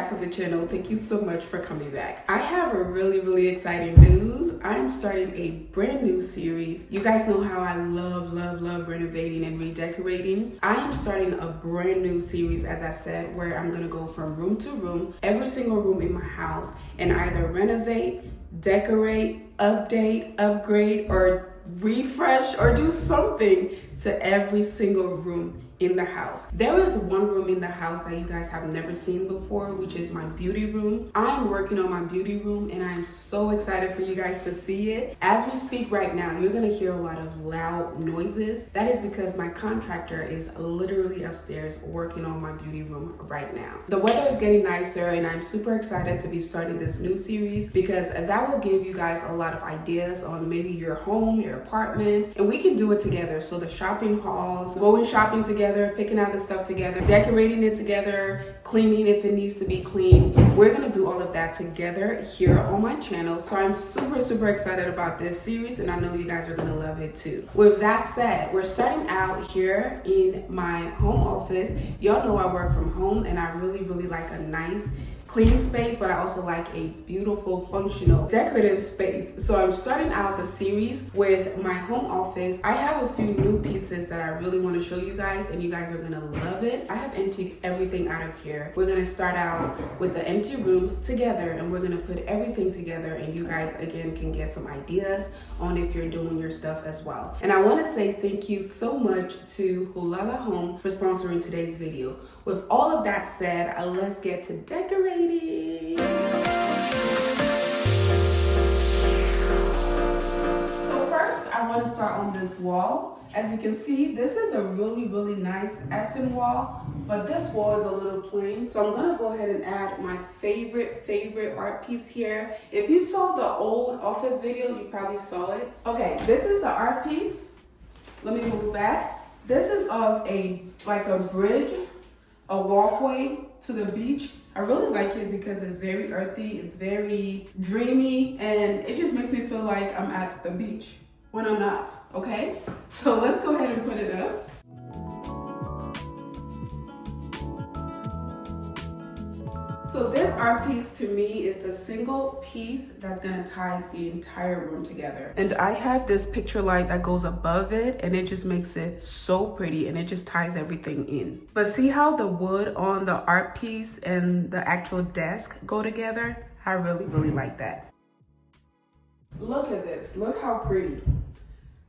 back to the channel. Thank you so much for coming back. I have a really exciting news. I'm starting a brand new series. You guys know how I love renovating and redecorating. I am starting a brand new series, as I said, where I'm gonna go from room to room, every single room in my house, and either renovate, decorate, update, upgrade, or refresh, or do something to every single room in the house. There is one room in the house that you guys have never seen before, which is my beauty room. I'm working on my beauty room and I'm so excited for you guys to see it. As we speak right now, you're gonna hear a lot of loud noises. That is because my contractor is literally upstairs working on my beauty room right now. The weather is getting nicer and I'm super excited to be starting this new series because that will give you guys a lot of ideas on maybe your home, your apartment, and we can do it together. So the shopping hauls, going shopping together, picking out the stuff together, decorating it together, cleaning if it needs to be cleaned. We're gonna do all of that together here on my channel. So I'm super excited about this series and I know you guys are gonna love it too. With that said, we're starting out here in my home office. Y'all know I work from home and I really like a nice clean space, but I also like a beautiful, functional, decorative space. So I'm starting out the series with my home office. I have a few new pieces that I really want to show you guys and you guys are gonna love it. I have emptied everything out of here. We're gonna start out with the empty room together and we're gonna put everything together and you guys again can get some ideas on if you're doing your stuff as well. And I want to say thank you so much to Hula Home for sponsoring today's video. With all of that said, let's get to decorating. So first, I want to start on this wall. As you can see, this is a really nice accent wall, but this wall is a little plain. So I'm gonna go ahead and add my favorite art piece here. If you saw the old office video, you probably saw it. Okay, this is the art piece. Let me move back. This is of like a bridge, a walkway to the beach. I really like it because it's very earthy, it's very dreamy, and it just makes me feel like I'm at the beach when I'm not, okay? So let's go ahead and put it up. So this art piece to me is the single piece that's gonna tie the entire room together. And I have this picture light that goes above it and it just makes it so pretty and it just ties everything in. But see how the wood on the art piece and the actual desk go together? I really like that. Look at this, look how pretty.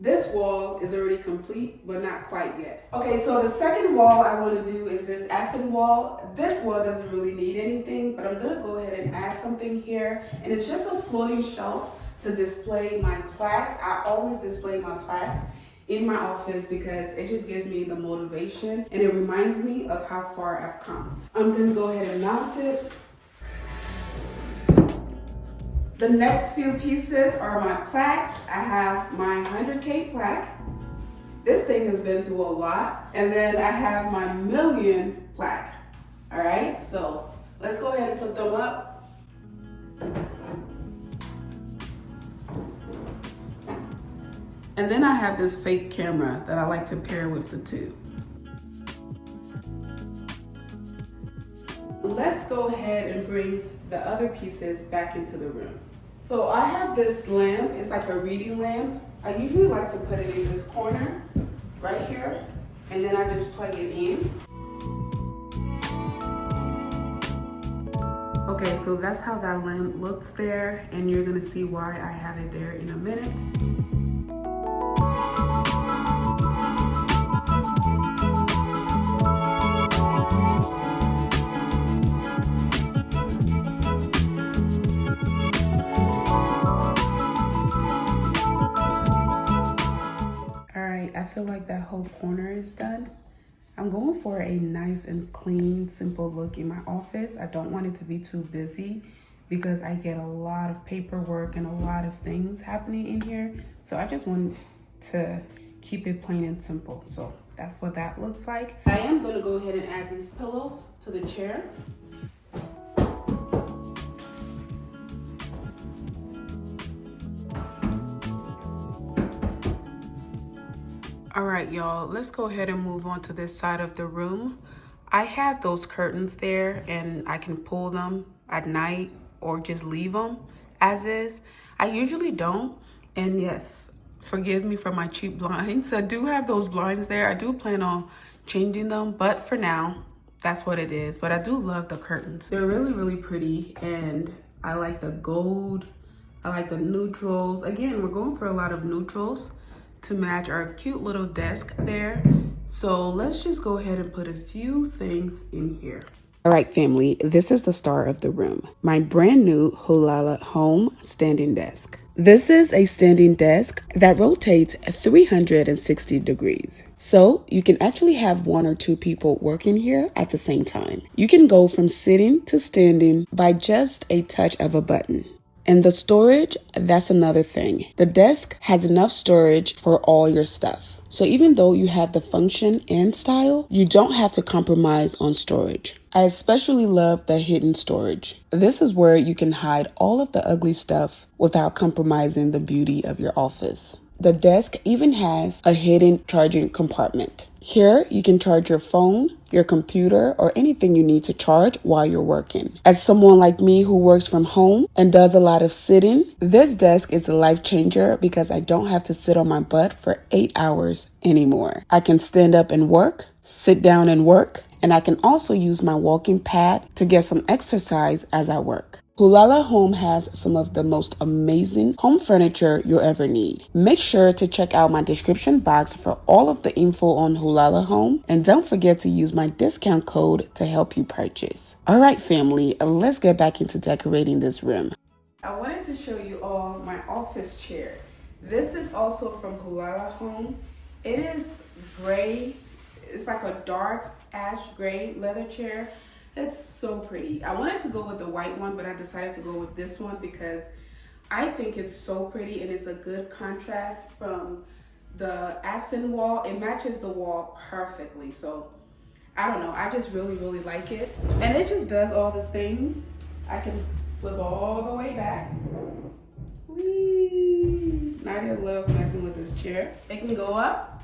This wall is already complete, but not quite yet. Okay, so the second wall I want to do is this accent wall. This wall doesn't really need anything, but I'm gonna go ahead and add something here. And it's just a floating shelf to display my plaques. I always display my plaques in my office because it just gives me the motivation and it reminds me of how far I've come. I'm gonna go ahead and mount it. The next few pieces are my plaques. I have my 100K plaque. This thing has been through a lot. And then I have my million plaque. All right, so let's go ahead and put them up. And then I have this fake camera that I like to pair with the two. Let's go ahead and bring the other pieces back into the room. So I have this lamp, it's like a reading lamp. I usually like to put it in this corner, right here, and then I just plug it in. Okay, so that's how that lamp looks there, and you're gonna see why I have it there in a minute. I feel like that whole corner is done. I'm going for a nice and clean, simple look in my office. I don't want it to be too busy because I get a lot of paperwork and a lot of things happening in here. So I just want to keep it plain and simple. So that's what that looks like. I am gonna go ahead and add these pillows to the chair. All right, y'all, let's go ahead and move on to this side of the room. I have those curtains there and I can pull them at night or just leave them as is. I usually don't. And yes, forgive me for my cheap blinds. I do have those blinds there. I do plan on changing them, but for now, that's what it is. But I do love the curtains. They're really, really pretty, and I like the gold. I like the neutrals. Again, we're going for a lot of neutrals to match our cute little desk there. So let's just go ahead and put a few things in here. All right, family, this is the star of the room. My brand new Hula Home standing desk. This is a standing desk that rotates 360 degrees. So you can actually have one or two people working here at the same time. You can go from sitting to standing by just a touch of a button. And the storage, that's another thing. The desk has enough storage for all your stuff. So even though you have the function and style, you don't have to compromise on storage. I especially love the hidden storage. This is where you can hide all of the ugly stuff without compromising the beauty of your office. The desk even has a hidden charging compartment. Here, you can charge your phone, your computer, or anything you need to charge while you're working. As someone like me who works from home and does a lot of sitting, this desk is a life changer because I don't have to sit on my butt for 8 hours anymore. I can stand up and work, sit down and work, and I can also use my walking pad to get some exercise as I work. Hula Home has some of the most amazing home furniture you'll ever need. Make sure to check out my description box for all of the info on Hula Home, and don't forget to use my discount code to help you purchase. All right, family, let's get back into decorating this room. I wanted to show you all my office chair. This is also from Hula Home. It is gray. It's like a dark ash gray leather chair. It's so pretty. I wanted to go with the white one, but I decided to go with this one because I think it's so pretty and it's a good contrast from the accent wall. It matches the wall perfectly. So I don't know. I just really, really like it. And it just does all the things. I can flip all the way back. Whee! Nadia loves messing with this chair. It can go up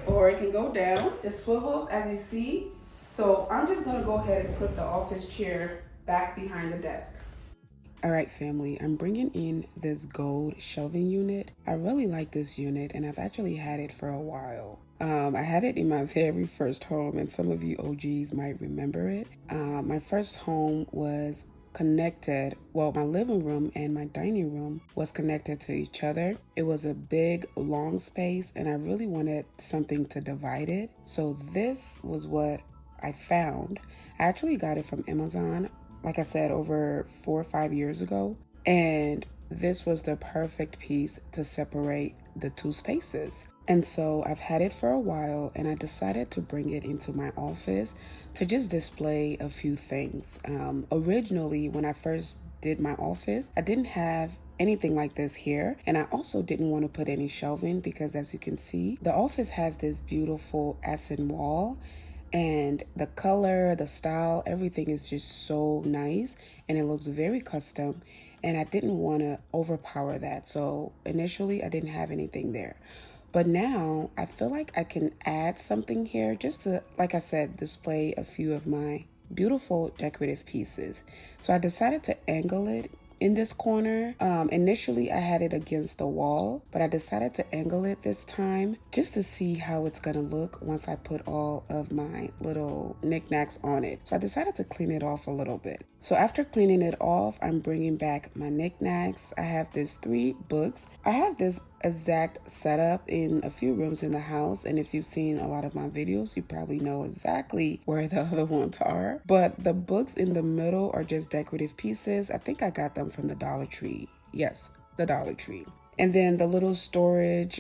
or it can go down. It swivels, as you see. So I'm just gonna go ahead and put the office chair back behind the desk. All right, family, I'm bringing in this gold shelving unit. I really like this unit and I've actually had it for a while. I had it in my very first home and some of you OGs might remember it. My first home was connected, well, my living room and my dining room was connected to each other. It was a big, long space and I really wanted something to divide it. So this was what I found. I actually got it from Amazon, like I said, over 4 or 5 years ago. And this was the perfect piece to separate the two spaces. And so I've had it for a while and I decided to bring it into my office to just display a few things. Originally, when I first did my office, I didn't have anything like this here. And I also didn't want to put any shelving because as you can see, the office has this beautiful accent wall. And the color, the style, everything is just so nice and it looks very custom. And I didn't want to overpower that. So initially I didn't have anything there. But now I feel like I can add something here just to, like I said, display a few of my beautiful decorative pieces. So I decided to angle it in this corner. Initially I had it against the wall, but I decided to angle it this time just to see how it's gonna look once I put all of my little knickknacks on it. So I decided to clean it off a little bit. So after cleaning it off, I'm bringing back my knickknacks. I have these 3 books. I have this exact setup in a few rooms in the house, and if you've seen a lot of my videos, you probably know exactly where the other ones are. But the books in the middle are just decorative pieces. I think I got them from the Dollar Tree. Yes, the Dollar Tree. And then the little storage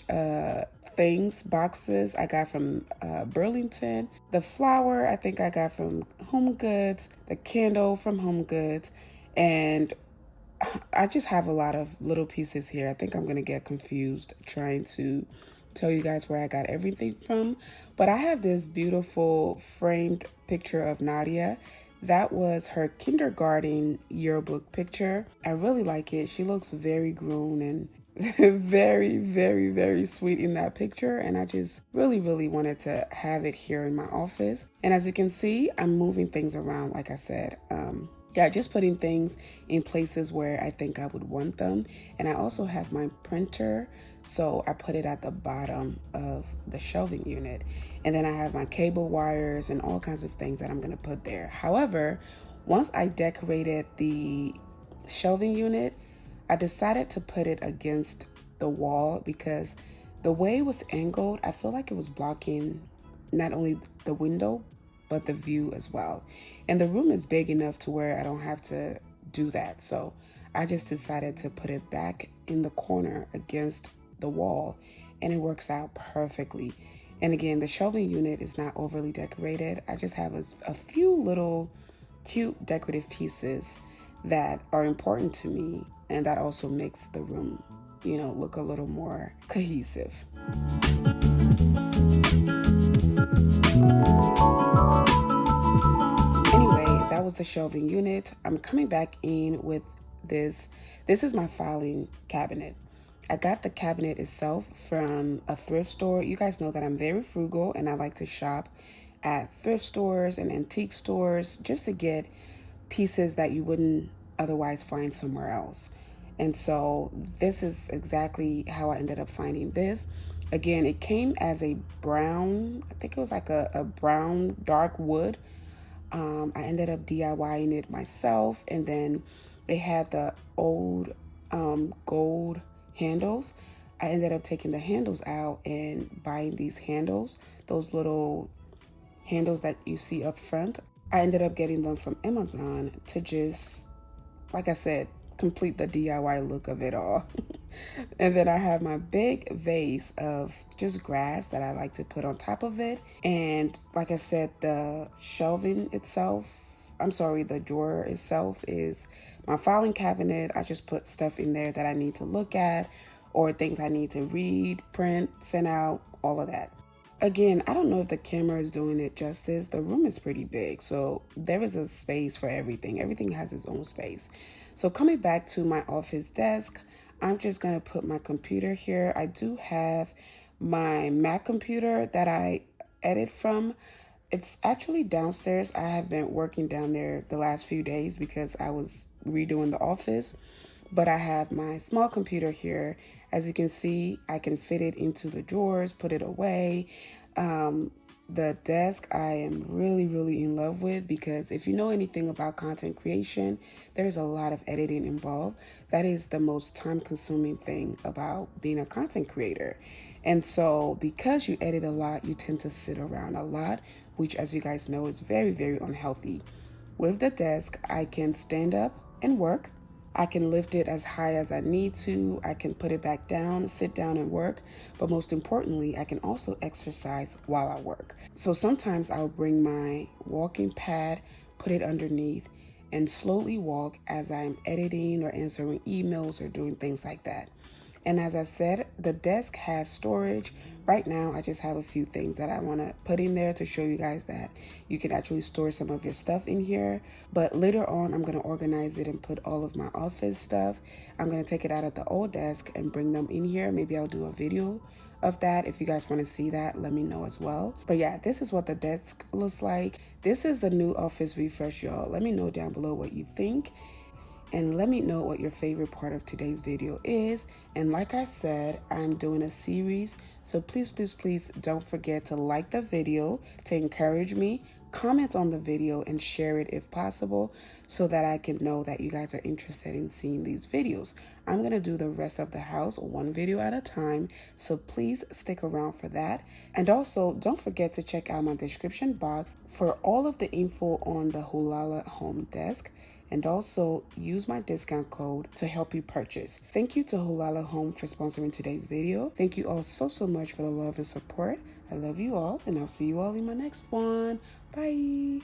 boxes I got from Burlington. The flower I think I got from Home Goods. The candle from Home Goods. And I just have a lot of little pieces here. I think I'm gonna get confused trying to tell you guys where I got everything from. But I have this beautiful framed picture of Nadia. That was her kindergarten yearbook picture. I really like it. She looks very grown and very, very, very sweet in that picture. And I just really, really wanted to have it here in my office. And as you can see, I'm moving things around, like I said. Yeah, just putting things in places where I think I would want them. And I also have my printer, so I put it at the bottom of the shelving unit. And then I have my cable wires and all kinds of things that I'm gonna put there. However, once I decorated the shelving unit, I decided to put it against the wall because the way it was angled, I feel like it was blocking not only the window, but the view as well. And the room is big enough to where I don't have to do that. So I just decided to put it back in the corner against the wall, and it works out perfectly. And again, the shelving unit is not overly decorated. I just have a few little cute decorative pieces that are important to me, and that also makes the room, you know, look a little more cohesive. Anyway, that was the shelving unit. I'm coming back in with this. This is my filing cabinet. I got the cabinet itself from a thrift store. You guys know that I'm very frugal and I like to shop at thrift stores and antique stores just to get pieces that you wouldn't otherwise find somewhere else. And so this is exactly how I ended up finding this. Again, it came as a brown, I think it was like a brown dark wood. I ended up DIYing it myself, and then it had the old gold handles. I ended up taking the handles out and buying these handles, those little handles that you see up front. I ended up getting them from Amazon to just, like I said, complete the DIY look of it all. And then I have my big vase of just grass that I like to put on top of it. And like I said, the shelving itself, the drawer itself is my filing cabinet. I just put stuff in there that I need to look at or things I need to read, print, send out, all of that. Again, I don't know if the camera is doing it justice. The room is pretty big, so there is a space for everything. Everything has its own space. So coming back to my office desk, I'm just gonna put my computer here. I do have my Mac computer that I edit from. It's actually downstairs. I have been working down there the last few days because I was redoing the office. But I have my small computer here. As you can see, I can fit it into the drawers, put it away. The desk I am really, really in love with because if you know anything about content creation, there's a lot of editing involved. That is the most time-consuming thing about being a content creator. And so because you edit a lot, you tend to sit around a lot, which as you guys know is very, very unhealthy. With the desk, I can stand up and work. I can lift it as high as I need to. I can put it back down, sit down and work. But most importantly, I can also exercise while I work. So sometimes I'll bring my walking pad, put it underneath, and slowly walk as I'm editing or answering emails or doing things like that. And as I said, the desk has storage. Right now, I just have a few things that I want to put in there to show you guys that you can actually store some of your stuff in here. But later on, I'm going to organize it and put all of my office stuff. I'm going to take it out of the old desk and bring them in here. Maybe I'll do a video of that. If you guys want to see that, let me know as well. But yeah, this is what the desk looks like. This is the new office refresh, y'all. Let me know down below what you think. And let me know what your favorite part of today's video is. And like I said, I'm doing a series. So please, please, please don't forget to like the video to encourage me. Comment on the video and share it if possible so that I can know that you guys are interested in seeing these videos. I'm going to do the rest of the house one video at a time. So please stick around for that. And also don't forget to check out my description box for all of the info on the Hula Home desk. And also use my discount code to help you purchase. Thank you to Hula Home for sponsoring today's video. Thank you all so much for the love and support. I love you all, and I'll see you all in my next one. Bye.